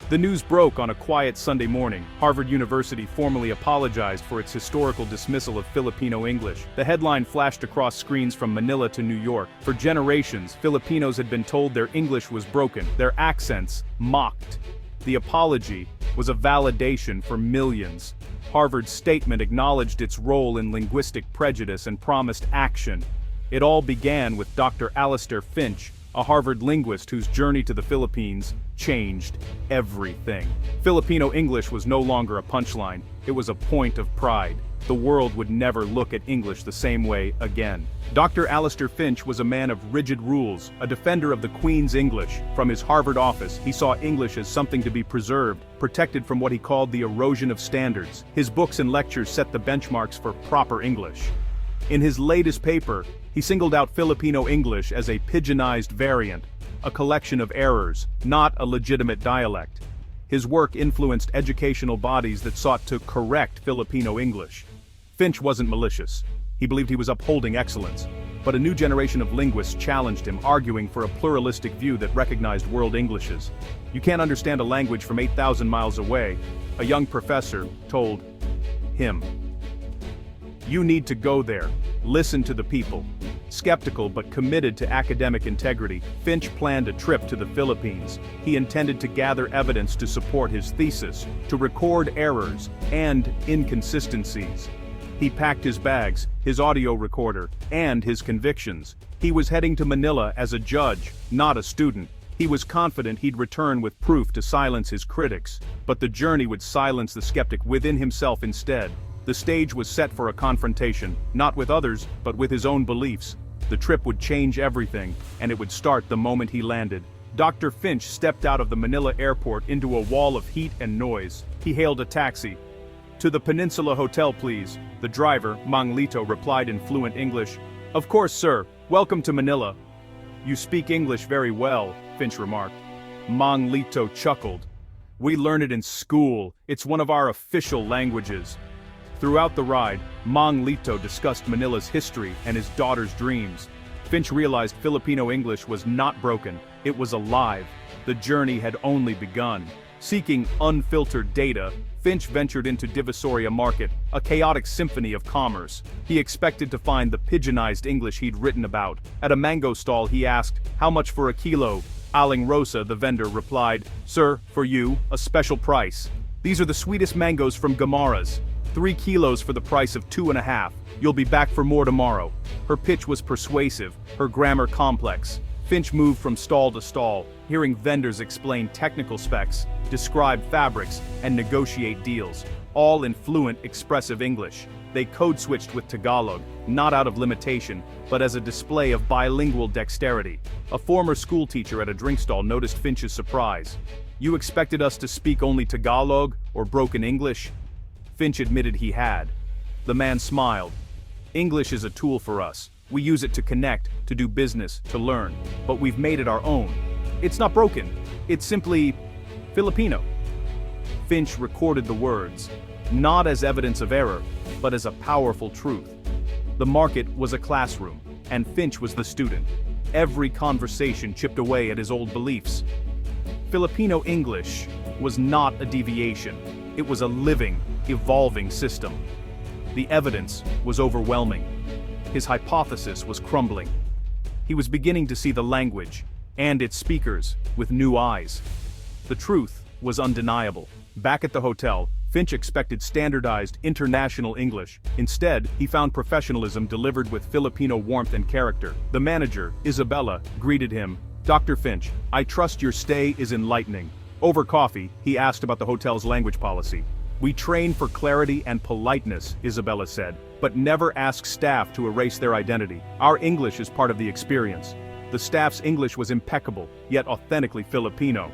The news broke on a quiet Sunday morning. Harvard University formally apologized for its historical dismissal of Filipino English. The headline flashed across screens from Manila to New York. For generations, Filipinos had been told their English was broken, their accents mocked. The apology was a validation for millions. Harvard's statement acknowledged its role in linguistic prejudice and promised action. It all began with Dr. Alistair Finch, a Harvard linguist whose journey to the Philippines changed everything. Filipino English was no longer a punchline, it was a point of pride. The world would never look at English the same way again. Dr. Alistair Finch was a man of rigid rules, a defender of the Queen's English. From his Harvard office, he saw English as something to be preserved, protected from what he called the erosion of standards. His books and lectures set the benchmarks for proper English. In his latest paper, he singled out Filipino English as a pigeonized variant, a collection of errors, not a legitimate dialect. His work influenced educational bodies that sought to correct Filipino English. Finch wasn't malicious. He believed he was upholding excellence. But a new generation of linguists challenged him, arguing for a pluralistic view that recognized world Englishes. You can't understand a language from 8,000 miles away, a young professor told him. You need to go there, listen to the people. Skeptical but committed to academic integrity, Finch planned a trip to the Philippines. He intended to gather evidence to support his thesis, to record errors and inconsistencies. He packed his bags, his audio recorder, and his convictions. He was heading to Manila as a judge, not a student. He was confident he'd return with proof to silence his critics, but the journey would silence the skeptic within himself instead. The stage was set for a confrontation, not with others, but with his own beliefs. The trip would change everything, and it would start the moment he landed. Dr. Finch stepped out of the Manila airport into a wall of heat and noise. He hailed a taxi. To the Peninsula Hotel, please. The driver, Mang Lito, replied in fluent English. Of course, sir. Welcome to Manila. You speak English very well, Finch remarked. Mang Lito chuckled. We learn it in school. It's one of our official languages. Throughout the ride, Mang Lito discussed Manila's history and his daughter's dreams. Finch realized Filipino English was not broken, it was alive. The journey had only begun. Seeking unfiltered data, Finch ventured into Divisoria Market, a chaotic symphony of commerce. He expected to find the pigeonized English he'd written about. At a mango stall he asked, "How much for a kilo?" Aling Rosa, the vendor, replied, "Sir, for you, a special price. These are the sweetest mangoes from Gamaras. 3 kilos for the price of 2.5. You'll be back for more tomorrow." Her pitch was persuasive, her grammar complex. Finch moved from stall to stall, hearing vendors explain technical specs, describe fabrics, and negotiate deals, all in fluent, expressive English. They code-switched with Tagalog, not out of limitation, but as a display of bilingual dexterity. A former schoolteacher at a drink stall noticed Finch's surprise. "You expected us to speak only Tagalog, or broken English?" Finch admitted he had. The man smiled. "English is a tool for us. We use it to connect, to do business, to learn. But we've made it our own. It's not broken. It's simply Filipino." Finch recorded the words, not as evidence of error, but as a powerful truth. The market was a classroom, and Finch was the student. Every conversation chipped away at his old beliefs. Filipino English was not a deviation. It was a living, evolving system. The evidence was overwhelming. His hypothesis was crumbling. He was beginning to see the language, and its speakers, with new eyes. The truth was undeniable. Back at the hotel, Finch expected standardized, international English. Instead, he found professionalism delivered with Filipino warmth and character. The manager, Isabella, greeted him. "Dr. Finch, I trust your stay is enlightening." Over coffee, he asked about the hotel's language policy. "We train for clarity and politeness," Isabella said, "but never ask staff to erase their identity. Our English is part of the experience." The staff's English was impeccable, yet authentically Filipino.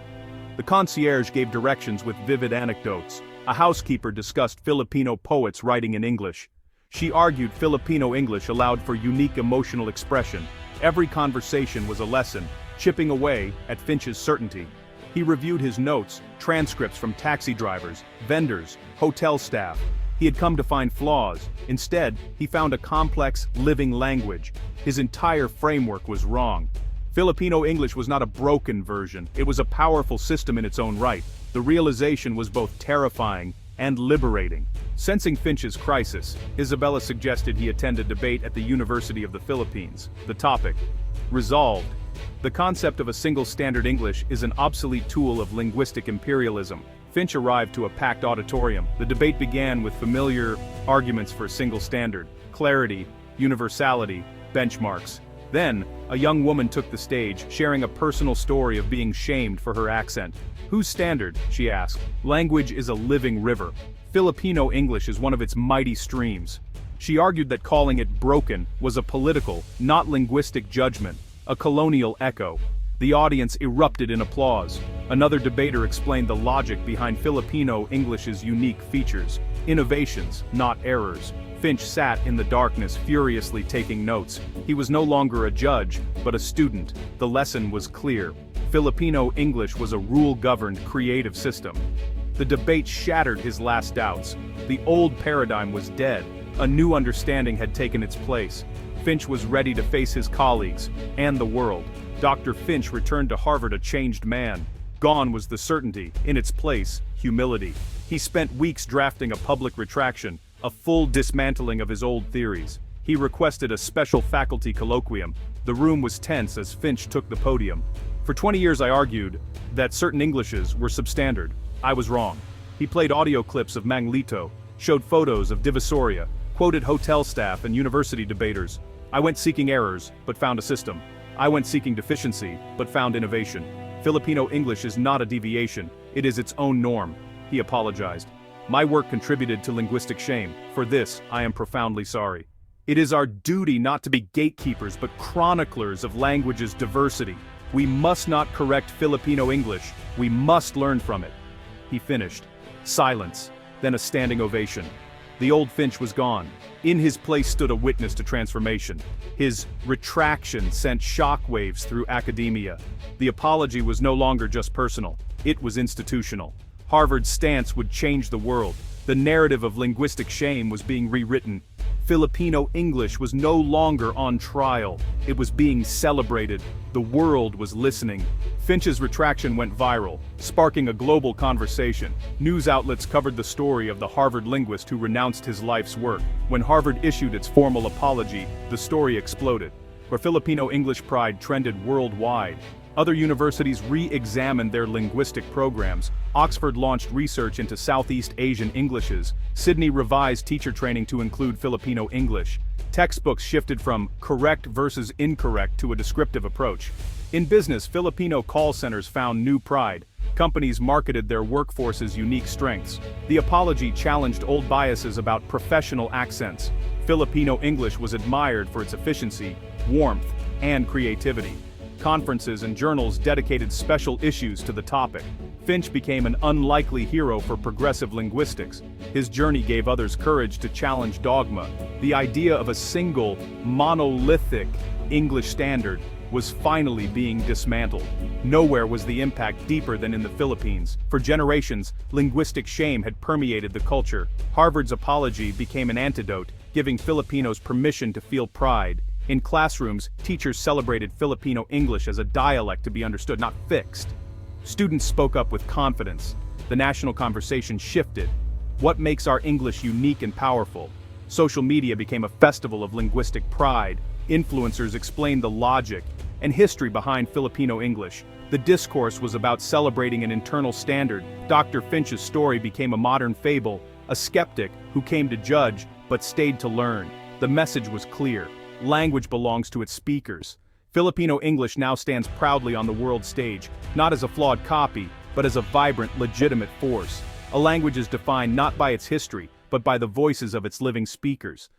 The concierge gave directions with vivid anecdotes. A housekeeper discussed Filipino poets writing in English. She argued Filipino English allowed for unique emotional expression. Every conversation was a lesson, chipping away at Finch's certainty. He reviewed his notes, transcripts from taxi drivers, vendors, hotel staff. He had come to find flaws. Instead, he found a complex, living language. His entire framework was wrong. Filipino English was not a broken version, it was a powerful system in its own right. The realization was both terrifying and liberating. Sensing Finch's crisis, Isabella suggested he attend a debate at the University of the Philippines. The topic: resolved. The concept of a single standard English is an obsolete tool of linguistic imperialism. Finch arrived to a packed auditorium. The debate began with familiar arguments for a single standard: clarity, universality, benchmarks. Then, a young woman took the stage, sharing a personal story of being shamed for her accent. "Whose standard?" she asked. "Language is a living river. Filipino English is one of its mighty streams." She argued that calling it broken was a political, not linguistic judgment, a colonial echo. The audience erupted in applause. Another debater explained the logic behind Filipino English's unique features: innovations, not errors. Finch sat in the darkness, furiously taking notes. He was no longer a judge, but a student. The lesson was clear. Filipino English was a rule-governed, creative system. The debate shattered his last doubts. The old paradigm was dead. A new understanding had taken its place. Finch was ready to face his colleagues and the world. Dr. Finch returned to Harvard a changed man. Gone was the certainty. In its place, humility. He spent weeks drafting a public retraction, a full dismantling of his old theories. He requested a special faculty colloquium. The room was tense as Finch took the podium. "For 20 years I argued that certain Englishes were substandard. I was wrong." He played audio clips of Manglito, showed photos of Divisoria, quoted hotel staff and university debaters. "I went seeking errors, but found a system. I went seeking deficiency, but found innovation. Filipino English is not a deviation, it is its own norm." He apologized. "My work contributed to linguistic shame. For this, I am profoundly sorry. It is our duty not to be gatekeepers but chroniclers of language's diversity. We must not correct Filipino English, we must learn from it." He finished. Silence, then a standing ovation. The old Finch was gone. In his place stood a witness to transformation. His retraction sent shockwaves through academia. The apology was no longer just personal, it was institutional. Harvard's stance would change the world. The narrative of linguistic shame was being rewritten. Filipino English was no longer on trial, it was being celebrated. The world was listening. Finch's retraction went viral, sparking a global conversation. News outlets covered the story of the Harvard linguist who renounced his life's work. When Harvard issued its formal apology, the story exploded. Where Filipino English pride trended worldwide, other universities re-examined their linguistic programs. Oxford launched research into Southeast Asian Englishes. Sydney revised teacher training to include Filipino English. Textbooks shifted from correct versus incorrect to a descriptive approach. In business, Filipino call centers found new pride. Companies marketed their workforce's unique strengths. The apology challenged old biases about professional accents. Filipino English was admired for its efficiency, warmth, and creativity. Conferences and journals dedicated special issues to the topic. Finch became an unlikely hero for progressive linguistics. His journey gave others courage to challenge dogma. The idea of a single, monolithic English standard was finally being dismantled. Nowhere was the impact deeper than in the Philippines. For generations, linguistic shame had permeated the culture. Harvard's apology became an antidote, giving Filipinos permission to feel pride. In classrooms, teachers celebrated Filipino English as a dialect to be understood, not fixed. Students spoke up with confidence. The national conversation shifted. What makes our English unique and powerful? Social media became a festival of linguistic pride. Influencers explained the logic and history behind Filipino English. The discourse was about celebrating an internal standard. Dr. Finch's story became a modern fable, a skeptic who came to judge but stayed to learn. The message was clear. Language belongs to its speakers. Filipino English now stands proudly on the world stage, not as a flawed copy, but as a vibrant, legitimate force. A language is defined not by its history, but by the voices of its living speakers.